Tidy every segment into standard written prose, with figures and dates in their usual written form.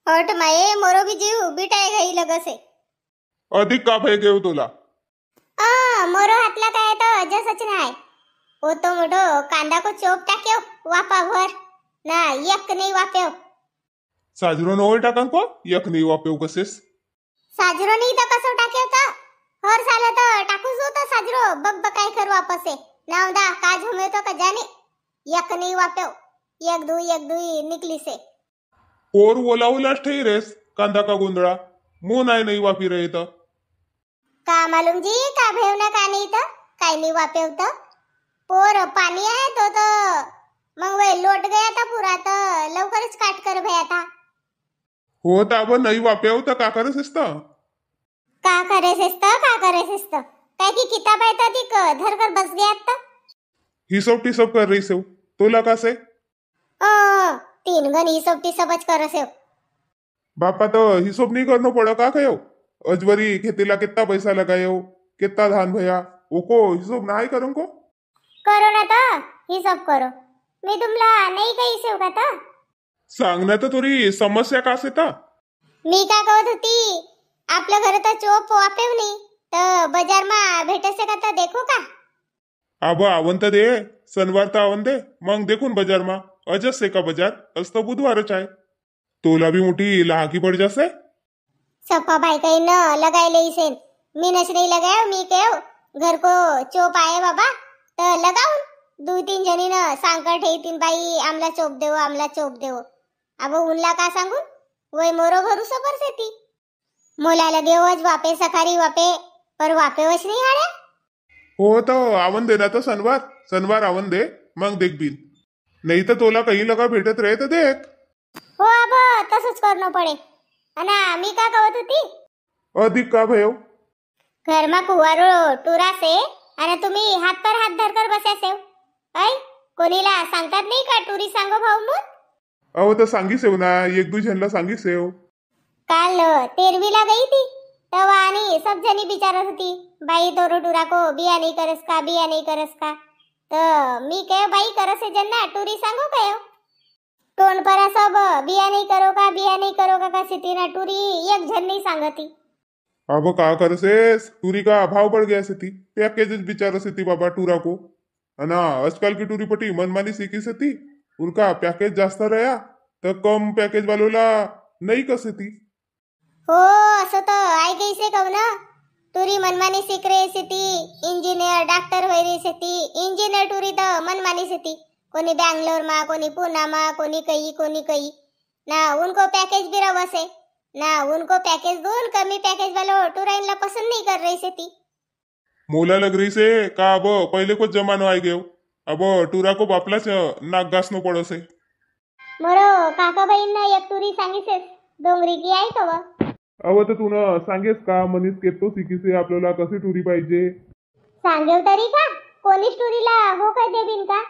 हट माये मोरो भी जीव बिटाय घाई लगसे अधिक का भय घेऊ तुला? मोरो हातला काय तर जसच नाही ओ तो मोठो कांदा को चोप टाक्यो वापा भर ना एक नाही वाप्यो साजरो नवय टाकान को एक नाही वापेव कसेस साजरो नाही तर कसो टाक्यो तर हर साल तर टाकूच होता साजरो बब काय कर वापस नावदा का झुमे तो का जाने एक नहीं वाप्यो एक दुई निकली से पोर ओला उलाच ठेई रेस कांदा का गुंदळा मो नाही वापी रहे तर का मालूम जी का भेवना का नहीं तर काय नहीं वाप्यो तर पोर पानी आहे तो मग वे लोट गया था पूरा तो लवकरच काट कर भया था हो ताब नाही वापेव तर का करसेस तर का करे काय की किताब आहे तर ती धर कर बस गया था हिसोब टिसोब कर रही सेव तोला का से तीन गण हिसोब टिसोबच कर से बापा तो हिसोब नहीं करनो पड़ो का कहो अजबरी खेतीला कितना पैसा लगायो कितना धान भया ओको हिसोब नाही करूं को करो ना तो हिसाब करो मी तुमला नाही काही सेव का तर सांगना तर थोडी समस्या का से ता मी का कहत होती आपल्या घर तर चोप वापेव नाही तर बाजार मा भेटसे का तर देखो का आब आवंत दे शनिवार तर आवन दे मग देखून बाजार मा अजस से का बाजार असतो बुधवारच आहे तोला भी मोठी लाहकी पड़ जासे सफा भाई कहीं न लगाए ले इसे मी नच नहीं लगाया मी कहो घर को चोप आए बाबा तो लगाऊन दो तीन जणी न सांकर ठेवतीन बाई आमला चोप देव अब उनला का सांगून वय मोरो भरोसा पर ती मोला लगे वज वापे सखारी वापे पर वापे वच नहीं हाड़े हो तो आवन दे ना तो शनिवार आवन दे मग देख बिन नहीं तो तोला कहीं लगा भेटत रहे तो देख हो अब तसंच करणं पडे अना मी का कहत होती अधिक का भयो घर मा कुवारो टुरा से आणि तुम्ही हात पर हात धरकर बस्या सेव ऐ कोणीला सांगतात नाही का टुरी सांगो भाऊ मग अहो तर सांगी सेव ना एक दू जनला सांगी सेव काल 13वीला गई थी तवा आणि सब जणी विचारत होती बाई तोरो टुरा को बिया नहीं करस का तर मी कहे बाई करसे जन्ना टुरी सांगो कयो तोंड पर सब बिया नहीं करो का सिटी ना टुरी एक जन नहीं सांगती अब का करसेस टूरी का भाव बढ़ गया सेती पैकेज बिचारा सेती बाबा टूरा को ना आजकल की टूरी पटी मनमानी सीखी सेती उनका पैकेज जास्त रहा तो कम पैकेज वालोला नहीं कसेती हो असं तो आई गई से कहू ना टुरी मनमानी सीख रही सेती इंजिनियर डॉक्टर होई रही सेती इंजिनियर टुरी तो मनमानी सेती कोनी बेंगलोर मा कोनी पुना मा कोनी कई ना उनको पैकेज भी रवसे ना उनको पैकेज दून कमी पैकेज वालों टूराइनला पसंद नहीं कर रही सेती मोला लग रही से का अब पहले को जमानो आई गयो अब टूरा को बापलाच नाक घासनो पड़ो से मोरो काका बहीण एक टुरी सांगिसेस डोंगरी की आई कवा अव तर तू सांगेस का मनीस केतो सिकीसे आपल्याला कशी टुरी पाहिजे सांगेव तरी का कोणीच टुरीला हो काय देबिन का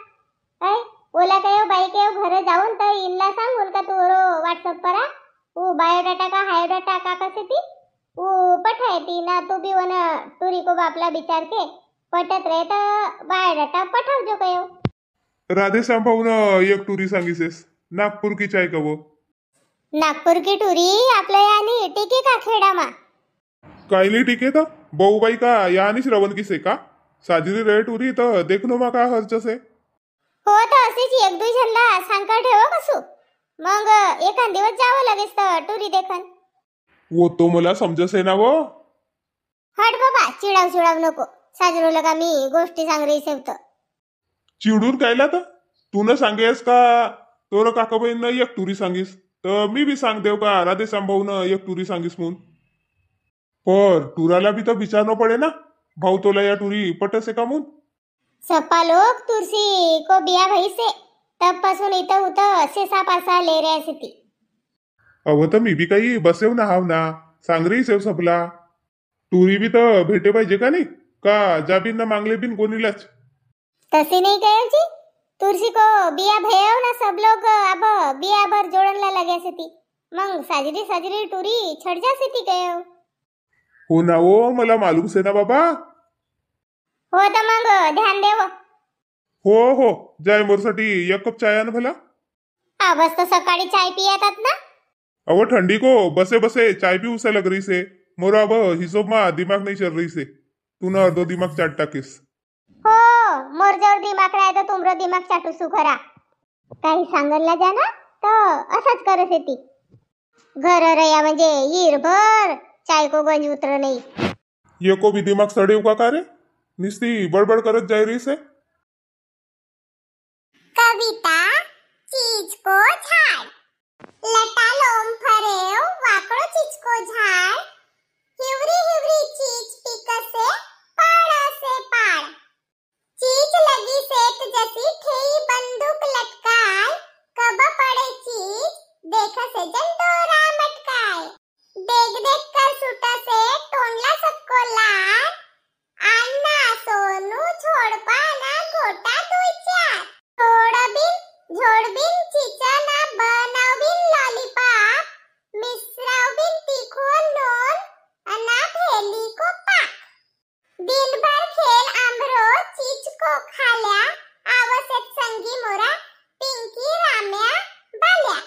ऐ ओला कयो बाई कयो घर जाऊन तर इनला सांगून का तोरो व्हाट्सएप पर वो बायोडाटा का हायोडाटा का कसे थी वो पठाए थी ना तो भी वना टूरी को बापला विचार के पटत रहे तो बायोडाटा पठाव जो कयो राधे सांभावून एक टुरी सांगिसेस नागपूर की चाय कव नागपूर की टुरी आपल्या यानी टिके का खेडा मा कायली टिके तर बहुबाई का यानी श्रवण की से का साजरी रहे टुरी तर देखनो मा का हर्च से हो तर असेच एक दुई जणला सांगकर ठेव कसू मग एखाद दिवस जावं लागेल तर टुरी देखन वो तो मला समजसे ना वो हट बाबा चिडाव नको साजरो लगा मी गोष्टी सांग रही सेवत चिडून कायला तर तू न सांगेस का तोर काकाबाईन एक टुरी सांगीस तर मी भी सांग देव का राधे सांभावून एक टुरी सांगीस म्हणून पर टुराला भी तो विचारनो पडे ना भाऊ तोला या टुरी पटसे का म्हणून सप्पा लोग तुरसी को बिया भई से तब पासून इथं होतं असे सापासा ले रहे असे ती अव तर मी बी काही बसेव ना हाव ना सांग रही सेव सबला टुरी भी तर भेटे पाहिजे का नाही का जाबीन ना मांगले बिन कोणीलाच तसे नहीं कहो जी तुरसी को बिया भयव ना सब लोग अब बिया भर जोड़नला लगे से ती मग साजरी टुरी छड़ जा से ती कहो हो ना वो मला मालूम से ना बाबा हो तर मग ध्यान देव हो जाय मोरसाठी एक कप चाय आण भला आवाज तर सकाळी चाय पियातात ना अब ठंडी को बसे बसे चाय भी उसे लग रही से मोरा अब हिशोब में दिमाग नहीं चल रही से तू न अर्धो दिमाग चाट टाकीस हो मोर जवळ दिमाग राय तर तुमरो दिमाग चाटूसू खरा काही सांगणला जाना तर असंच करत येते घर रया म्हणजे हिरभर चाय को गंज उतर नाही ये को भी दिमाग सड़े का रे निस्ती बड़बड़ करत जाय रही से कविता चीज को झाड लटा लोम फरेव वाकड़ो चीज को झाड हिवरी हिवरी चीज पिकसे पाड़ से पाड़ चीज लगी सेठ जैसी ठेई बंदूक लटकाय कब पड़े चीज देख से जंडोरा मटकाय देख देख कर सुटा से टोनला सबको लार अन्ना सोनू छोड़ पाना घोटा दो चार झोड़ बिन चिचना बनाव बिन लॉलीपॉप मिश्राव बिन तीखो नोन अना भेली को पाक दिन भर खेल आंबरो चीज को खाल्या आवश्यक संगी मोरा पिंकी राम्या बाल्या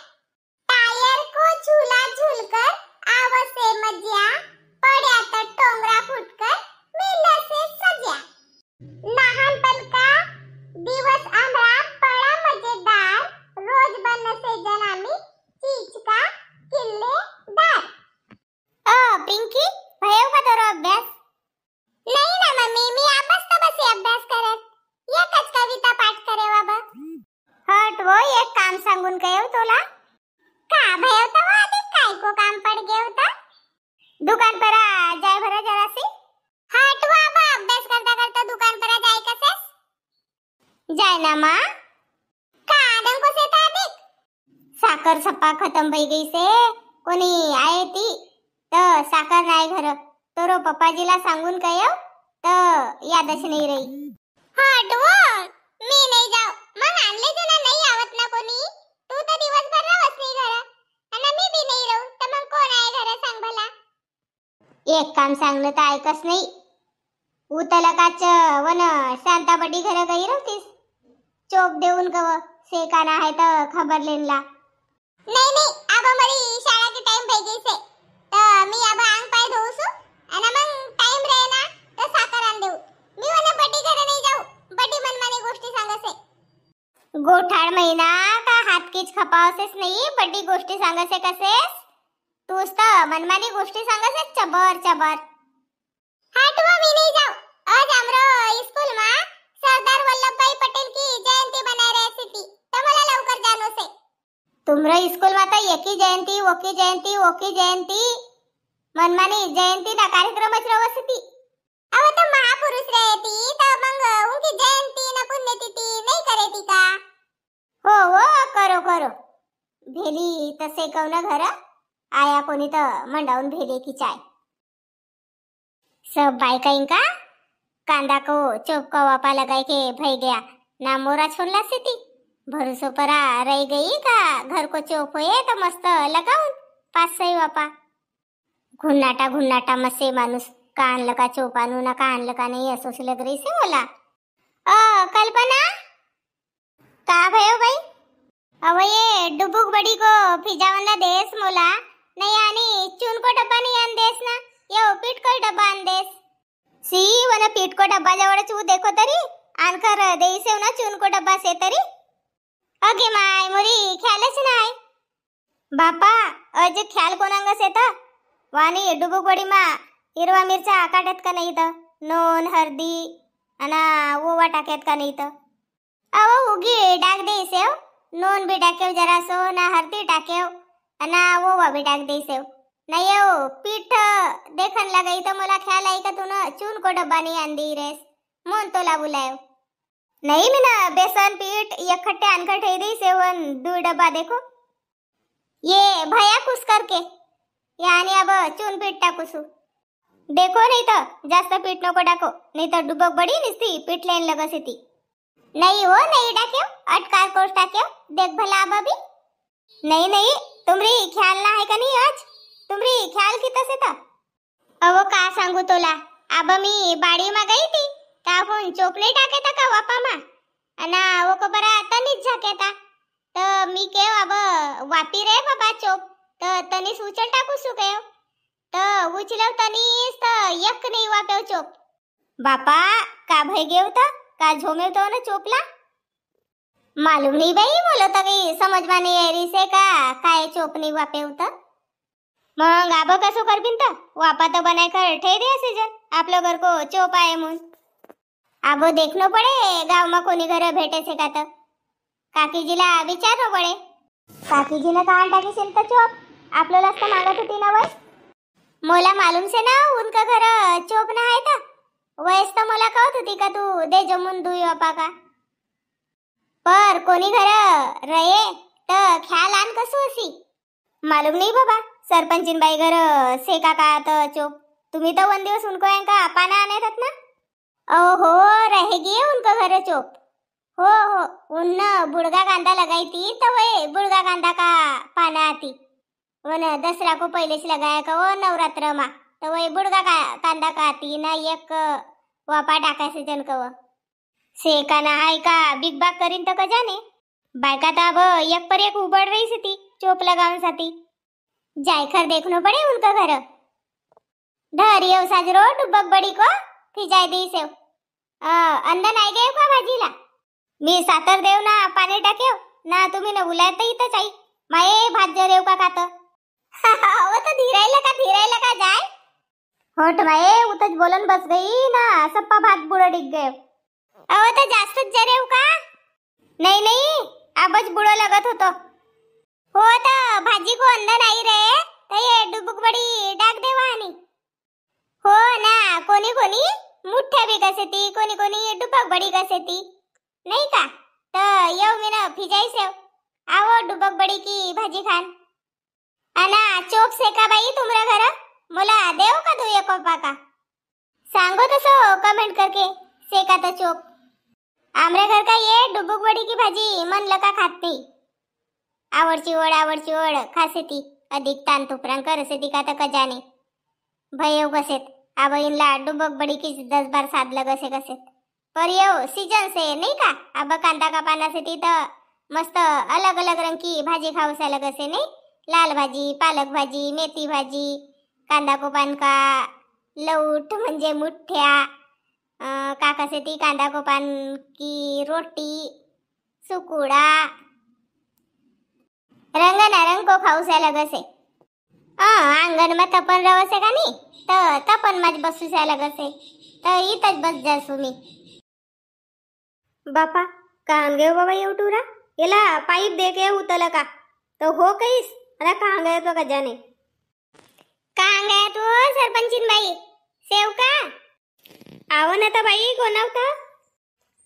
टायर को झूला झूलकर आवसे मज्या पड्या तर टोंगरा फुटकर मेला से सज्या लहानपण का दिवस आम्हाला पडा मजेदार रोज बनसे जनामी चीज का किल्लेदार पिंकी भयो का तोरो अभ्यास नाही ना मम्मी मी बसता बसे अभ्यास करत एकच कविता पाठ करे बाबा हट वो एक काम सांगून कयव तोला का भयो तवा आधी काय को काम पड गए होता दुकान पर जाय भरा जरासी हट वो बाबा अभ्यास करता करता दुकान पर जाय कसेस जाय ना माँ का आदम को से तादिक साखर सप्पा खत्म भई गई से कोणी आये ती तर साखर नाही घर तोरो पप्पाजीला सांगून कयव तर यादच नाही रही हट वो मी नाही जाऊ मग आणले जना नाही आवत ना कोणी तू तर दिवसभर राहस नाही घर आणि मी बी नाही राहू तर मग कोण आहे घर सांग भला एक काम सांगलं तर ऐकस नाही उतलकाच वन शांतापटी घर गई रहतीस चोप देऊन गव सेकाना है तो खबर लेनला नहीं नहीं अब हमारी शाळा के टाइम भई गई से तो मी अब आंग पाय धोसू आणि मग टाइम रहे ना तो साखर आण देऊ मी वने बडी घरे नाही जाऊ बडी मनमानी गोष्टी सांगसे गोठाळ महिना का हातकीच खपावसेस नाही बडी गोष्टी सांगसे कसेस तूच तर मनमानी गोष्टी सांगसे चबर चबर हटवा मी नहीं जाऊ आज हमरो स्कूल मा सरदार वल्लभभाई पटेल की जयंती बनाई रही थी तो मला लवकर जानो से तुमरो स्कूल मा तो एकी जयंती ओकी जयंती मनमानी जयंती ना कार्यक्रमच रवसती अब तो महापुरुष रहती तो मंग उनकी जयंती ना पुण्यतिथी नहीं करेती का हो करो करो भेली तसे कौन घर आया कोणी तर मंडाऊन भेले की चाय सब बायकाइन का कांदा को चोप का वापा लगाए के भई गया ना मोरा छोड़ला सीती भरोसो परा रह गई का घर को चोप होए तो मस्त लगाऊन पाच सही वापा घुन्नाटा मसे मानुस का आणलं का चोप आणू ना का आणलं का नाही असोच लग रही से बोला कल्पना का भयो भाई अव ये डुबुक बडी को फिजावना देस मोला नहीं आनी चून को डब्बा नहीं आन देस ना यो पीठ को डब्बा आन देस सी वन पीठ को डब्बा जवळ चू देखो तरी आनकर देईसे ना चून को डब्बा से तरी अगे माय मोरी ख्यालच नाही बापा अज ख्याल कोणांग सेता वानी डुबुकवडी मा हिरवा मिरचा काटत का नाही तर नोन हळदी अना ओवा टाक्यात का नाही तर अव उगी डाक देईसेव नोन भी टाकेव जरासो ना हळदी टाकेव अना ओवा भी टाक देईसेव नहीं हो पीठ देखन लगाई तो मोला ख्याल आई का तूने चून को डब्बा नहीं आन दी रेस मोन तो ला बुलायो नहीं मिना बेसन पीठ इकट्ठे अनकट है दी सेवन दो डब्बा देखो ये भया कुछ करके यानी अब चून पीठ टाकूसू देखो नहीं तो जास्त पीठ नको टाको नहीं तो डुबक बड़ी निस्ती पीठ लेन लगस ती नहीं हो नहीं टाक्यो अटकार कोस टाक्यो देख भला अब भी नहीं तुमरी ख्याल ना है का नहीं आज तुमरी ख्याल किती से था अव का सांगू तोला अब मी बाड़ी मा गई थी का फोन चोपले टाके था का वापा मा अना वो को बरा तनीच झाके था तो मी के अब वापी रे बाबा चोप तर तनीस उचल टाकू सुके तर उचलव तनीस तर एक नाही वापेव चोप बापा का भय गेव तर का झोमेव तो ना चोपला मालूम नहीं भाई बोलो तो काही समझ में नहीं आ रही से का काय चोप नहीं वापेव तर मग आब कसो कर बिन तर वापा तो बनाय कर ठे दे सीजन आप लोग घर को चोप आए मुन आबो देखनो पड़े गांव में कोणी घर भेटे से का तर काकीजीला विचारनो पड़े काकीजीने कहा टाकी सेल तर चोप आपल्याला तो मागत होती ना वय मोला मालूम से ना उनका घर चोप ना है था वैस तो मोला कहत होती का तू दे जमुन दुई वापा का पर कोणी घर रहे तर ख्याल आण कसो असी मालूम नहीं बाबा सरपंचीन बाई घर सेका का तर चोप तुम्ही तो वन दिवस उनको यांका पाना आने रत ना ओहो रहेगी उनका घर चोप हो हो उन बुड़गा कांदा लगाई थी तो वही बुड़गा कांदा का पाना आती वो न दसरा को पहले से लगाया का वो नवरात्र मा तो वही बुड़गा का कांदा का आती ना एक वापा टाका से जन का वो सेका ना हाय का बिग बाग करीन तो का जाने बायका तो अब एक पर एक उबड़ रही सी थी चोप लगावन साथी जायकर देखनो पड़े उनका घर धरियो साजरो डुबक बड़ी को फिजाई दी से अंदर आई गए का भाजीला मी सातर देव ना पाणी टाकेव ना तुम्ही न उलायत इथं आई माये भात जरेव का खात वो तो धीरायला का जाय होठ माये उतच बोलन बस गई ना सप्पा भात बुड़ डिग गए अव तो जास्तच जरेव का नहीं नहीं आबच बुड़ लगत होतो हो तो भाजी को अंदर आई रे तो ये डुबुक बड़ी डाक देवानी हो ना कोणी कोणी मुठ्ठ्या बी कसेती कोणी कोणी डुबक बड़ी कसेती नहीं का तो यो मेरा फिजाई से आओ डुबक बड़ी की भाजी खान अना चोप से का भाई तुमरा घर मोला देव का दो एक कोपा का सांगो तो सो कमेंट करके सेका तो चोप आमरे घर का ये डुबुक बड़ी की भाजी मन लका खाती आवडची ओढ खासे ती अधिक तान तुपरां कर से ती का तक जाने भयव कसेत अब इनला डुबक बड़ी की 10 बार साध लगसे कसेत पर यो सीजन से नहीं का अब कांदा का पाना से ती तो मस्त अलग अलग रंग की भाजी खाऊ से अलग से नहीं लाल भाजी पालक भाजी मेथी भाजी कांदा को पान का लौट म्हणजे मुठ्ठ्या काका से ती कांदा को पान की रोटी सुकुड़ा रंग नारंग को खाऊ से अलग से आंगन में तपन रहो से का नहीं तो तपन मज बसू से अलग से तो इतच बस जासू मी बापा कहाँ गए बाबा ये उठूरा येला पाइप दे के उतल का तो हो कईस अरे कहाँ गए तो का जाने कहाँ गया तू सरपंचीन बाई सेव का आओ ना तो बाई कोण होता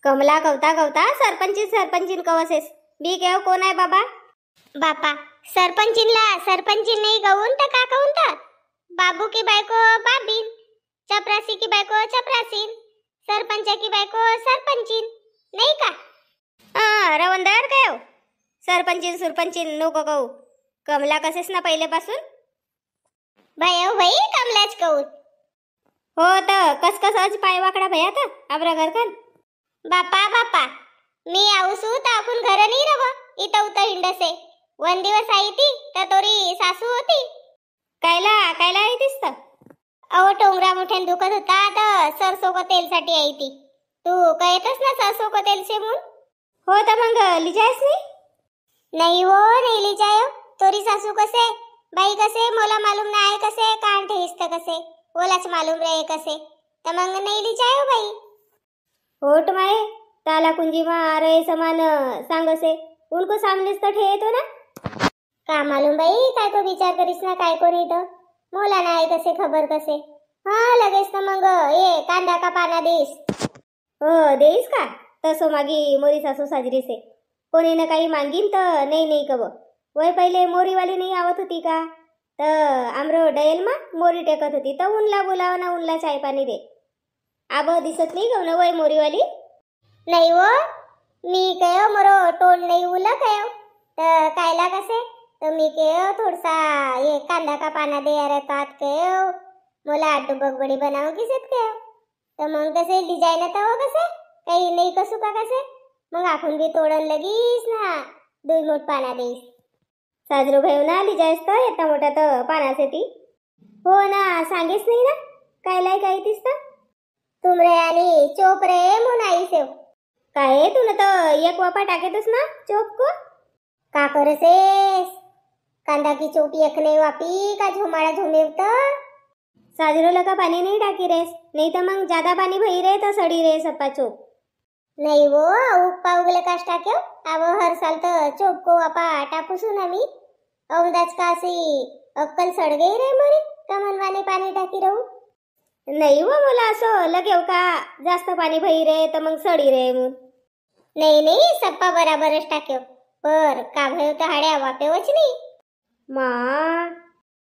कमला कवता सरपंचीन कवसेस बी केव कोण आहे बाबा बापा सरपंचीन नहीं कहून तर का कहून तर बाबू की बायको बाबीन चपरासी की बायको चपरासीन सरपंच की बायको सरपंचीन नहीं का रवंदर काय सरपंचीन नको कहू कमला कसेस ना पहिले पासून भाई कमलाच कहू हो तर कस आज पाय वाकडा भया था आबरा घर कन बापा मी आऊसू तर आपण घर नाही रव इथं उत हिंडसे वन दिवस आई ती तर तोरी सासू होती कायला आई दिसत अहो टोंगरा मोठ्यान दुखत होता तर सरसो को तेल साठी आई ती तू कहतस ना सरसो को तेल से मुन हो तर मग लिजायस नहीं वो नहीं लिजायो तोरी सासू कसे बाई कसे मोला मालूम ना आहे कसे कान ठेस्त कसे ओलाच मालूम रहे कसे तर मग नहीं लिजायो बाई होट माए ताला कुंजी मा रहे समान सांगसे उनको सामनेच तो ठे तो ना का मालूम बाई काय को विचार करीस ना काय को नहीं तो मोला ना आहे कसे खबर कसे हाँ लगेच तर मग ये कांदा का पाना देस हो देईस का तसो मागी मोरी सासू साजरी से कोणी ना काही मांगीन तर नहीं कब वय पहिले मोरी वाली नहीं आवत होती का तर आमरो डयल मा मोरी टेकत होती तर उनला बोलाव ना उनला चाय पाणी दे आब दिसत नहीं गव ना वय मोरी वाली नहीं वो मी कयो मोरो तोंड नहीं उला कयो तर कायला कसे तो मी कयो थोडसा ये कांदा का पाना दे अरे तात कयो मोला डुबक बड़ी बनाओ किसेत कयो तर मग कसे डिजाइन था वो कसे काही नहीं कसू का कसे मग आपण भी तोडन लगीस ना दुई मोठ पाना देईस साजरू भाऊ ना आली जास्त येता मोठा तर पानासे ती हो ना सांगेच नाही ना कायलाय काय दिसत तुमरे आणि चोप रे म्हणून आई सेव काय तुला तर एक वापा टाकेतस ना चोप को का करसेस कांदा की चोप एक नहीं वापी का झुमाड़ा झुमेवत साजरो लगा पानी नहीं डाकी रेस नहीं तो मंग ज्यादा पानी भई रहे तो सड़ी रहे सप्पा चोप नहीं वो उपा उगले काश टाक्यो अब हर साल तो चोप को वापा टाकूसू ना मी औंदाज कासी अक्कल सड़ गई रे मरी का मनवाने पानी टाकी रहू नहीं वो मला असं लगेव का जास्त पाणी भई रे तर मग सडी रे म्हणून नाही नाही सप्पा बराबरच टाक्यो पर का भयो तर हाड्या वापेवच नाही मा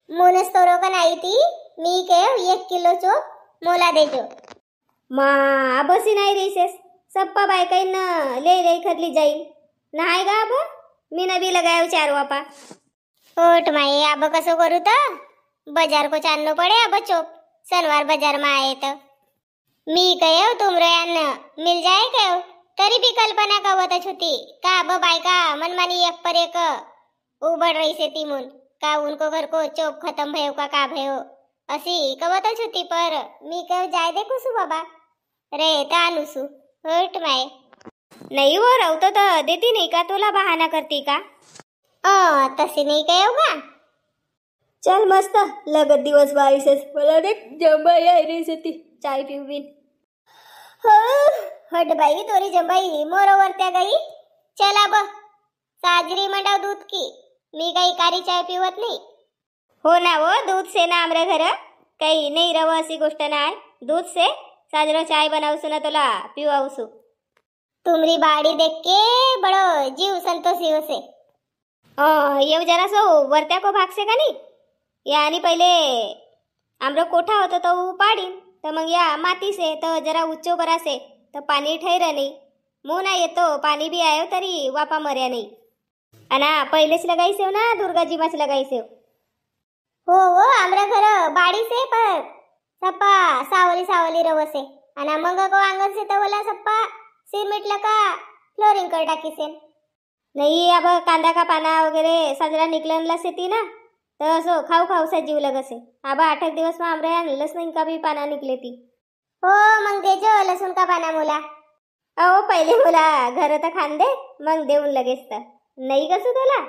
मोनस तोरो का नाही ती मी के 1 किलो चोप मोला देजो मा बसी नाही रेसेस सप्पा बायकाईन ले ले खदली जाईल नाही गा अब मी नबी लगायो 4 वापा ओट माई अब कसो करू तर बाजार को चालनो पडे अब चोप शनिवार बाजार में आए तो मी कहो तुम अन्न मिल जाए कहो तरी भी कल्पना कवत छुती का अब बायका मनमानी एक पर एक उबड़ रही से तिमुन का उनको घर को चोप खत्म भयो का भयो असी कवत छुती पर मी कहो जाए देखो सु बाबा रे तानुसु हट माए नहीं वो रहतो तो देती नहीं का तुला बहाना करती का तसी नहीं कहो का चल मस्त लगत दिवस बारिशेस मला देख जंबाई आई रही से ती चाय पिऊन हट बाई तोरी जंबाई मोरोवर त्या गई चल अब साजरी मंडाव दूध की मी काही कारी चाय पिवत नाही हो ना वो दूध से ना आमरे घर काही नाही रव अशी गोष्ट नाही दूध से साजरो चाय बनावसु ना तुला पिवावसु तुमरी बाड़ी देख के बड़ो जीव संतोषी होसे ये जरा सो वरत्या को भाग से का नहीं या आणि पहिले आमरो कोठा होतो तो पाडी तर मग या माती से तो जरा उच्चो करा से तो पाणी ठैर नाही मुना येतो पाणी भी आयो तरी वापा मर्या नाही अना पहिलेच लगाई सेव ना दुर्गाजी माच लगाई सेव हो हो आमरा घर बाड़ी से पर सप्पा सावली सावली रवसे अना मग को आंगन से तो वाला सप्पा सिमेंट लका फ्लोरिंग कर टाकी से नहीं अब कांदा का पाना वगैरे साजरा निकलनला से ती ना तर असो खाऊ खाऊसा जीव लगसे आबा 8 दिवस में आमरे आणलंच नाही का भी पाना निकले ती हो मग देजो लसूण का पाना मुला अहो पहिले मुला घर तर खान दे मग देऊन लगेच तर नाही कसू तुला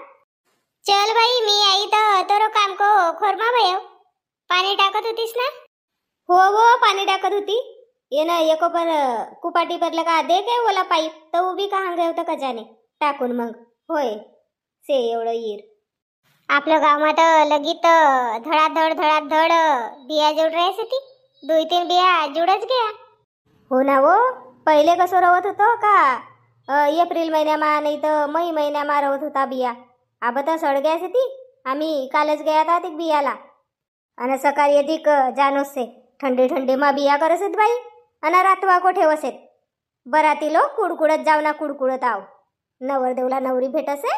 चल बाई मी आई तर तोरो काम को खोरमा भयो पाणी टाकत होतीस ना हो वो पाणी टाकत होती ये ना एको पर कुपाटी पर लगा दे के बोला पाईप तर उभी कहाँ गए होतं कजाने टाकून मग होय से एवढं येर आपल्या गावात लगीत धडाधड बिया जोड राहायची ती 2-3 बिया जुडच गया हो ना वो पहिले कसं रवत होतो का एप्रिल महिन्यामा नाही तर मई महिन्यामा रवत होता बिया अब तर सड गया ती आम्ही कालच गया था ती बियाला आणि सकाळी अधिक जानोस से ठंडे ठंडे मा बिया करसेत बाई आणि रातवा को ठेवसेत बराती लोक कुडकुडत जाव ना कुडकुडत आव नवरदेवला नवरी भेटसे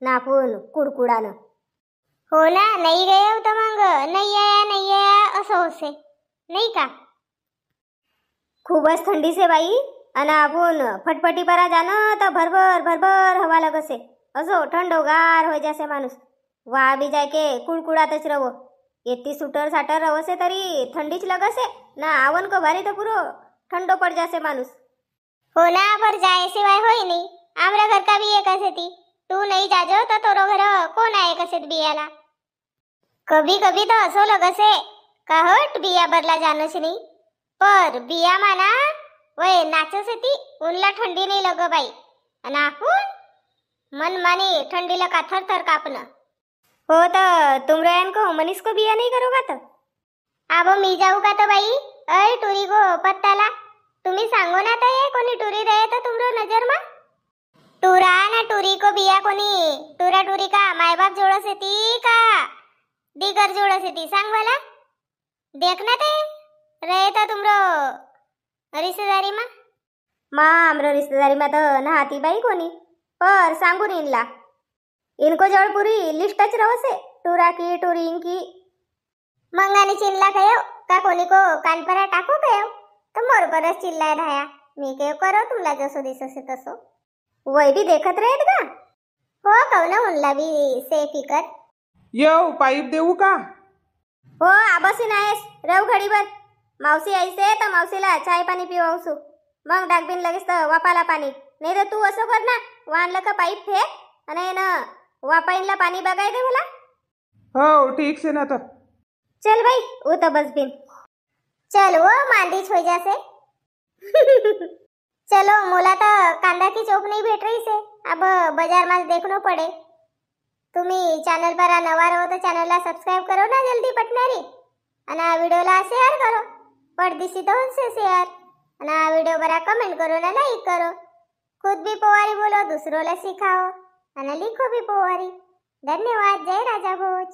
ना आपण कुडकुडानं हो ना नाही गए होतं मग नाही आया असं होसे नाही का खूपच थंडी से बाई आणि आपण फटफटी परा जाणं तर भरभर हवा लगसे असो थंडोगार हो जासे माणूस वा बी जाय के कुडकुडातच रव येती सुटर साटर रवसे तरी थंडीच लगसे ना आवन को भारी तो पुरो ठंडो पड़ जासे माणूस हो ना पर जाए सिवाय होई नहीं आमरा घर का भी एक असे ती तू नहीं जाजो तो तोरो घर कोण आहे कसेत बियाला कभी कभी तो असो लगसे काहट बिया बरला जानो से नहीं पर बिया माना वय नाचो से ती उनला ठंडी नहीं लग बाई आणि आपण मन मानी ठंडीला का थर कापन हो तर तुमरायन को मनीष को बिया नहीं करोगा तो अब मी जाऊ का तो बाई अय टुरी को पत्ताला तुम्ही सांगो ना तो ये कोणी टुरी रहे तो तुमरो नजर मा टुरा ना टुरी को बिया कोणी टुरा टुरी का माय बाप जोड़स ती का दीगर जोड़स ती सांग वाला देखना ते रहे तो तुमरो रिश्तेदारी मा हमरो रिश्तेदारी में तो नहाती बाई कोनी पर सांगून इनला इनको जवळ पुरी लिस्टच रवसे टुरा की टुरिंग की मंगानी चिल्ला कयो का कोणी को कानपरा टाको कयो तो मोर परस चिल्लाय धाया मी कयो करो तुमला जसो दिससे तसो वय भी देखत रहेत का हो कौन म्हणला बी से फिकर येऊ पाईप देऊ का? हो आबसीन आहेस रव घडीभर मावशी आईसे तर मावशीला चाय पाणी पिवावसू मग डागबिन लगेच तर वापाला पाणी नाही तर तू असं कर ना वाणलं का पाईप फेक आणि ना वापाईनला पाणी बघाय दे मला. हो ठीक से ना तर. चल भाई वो तो बस बिन चल वो मांडीच हो जासे. चलो मोला तो कांदा की चौक नहीं भेट रही से अब बाजार में देखना पड़े. तुम्ही चॅनल पर नवा रहो तो चॅनलला सबस्क्राइब करो ना जल्दी पटणारी आणि આ વિડિયોला शेअर करो પડદીસી तो से शेअर અને આ વિડિયો પર कमेंट करो ना लाइक करो. खुद भी पोवारी बोलो दूसरों ला सिखाओ અને लिखो भी पोवारी. धन्यवाद. जय राजा भोज.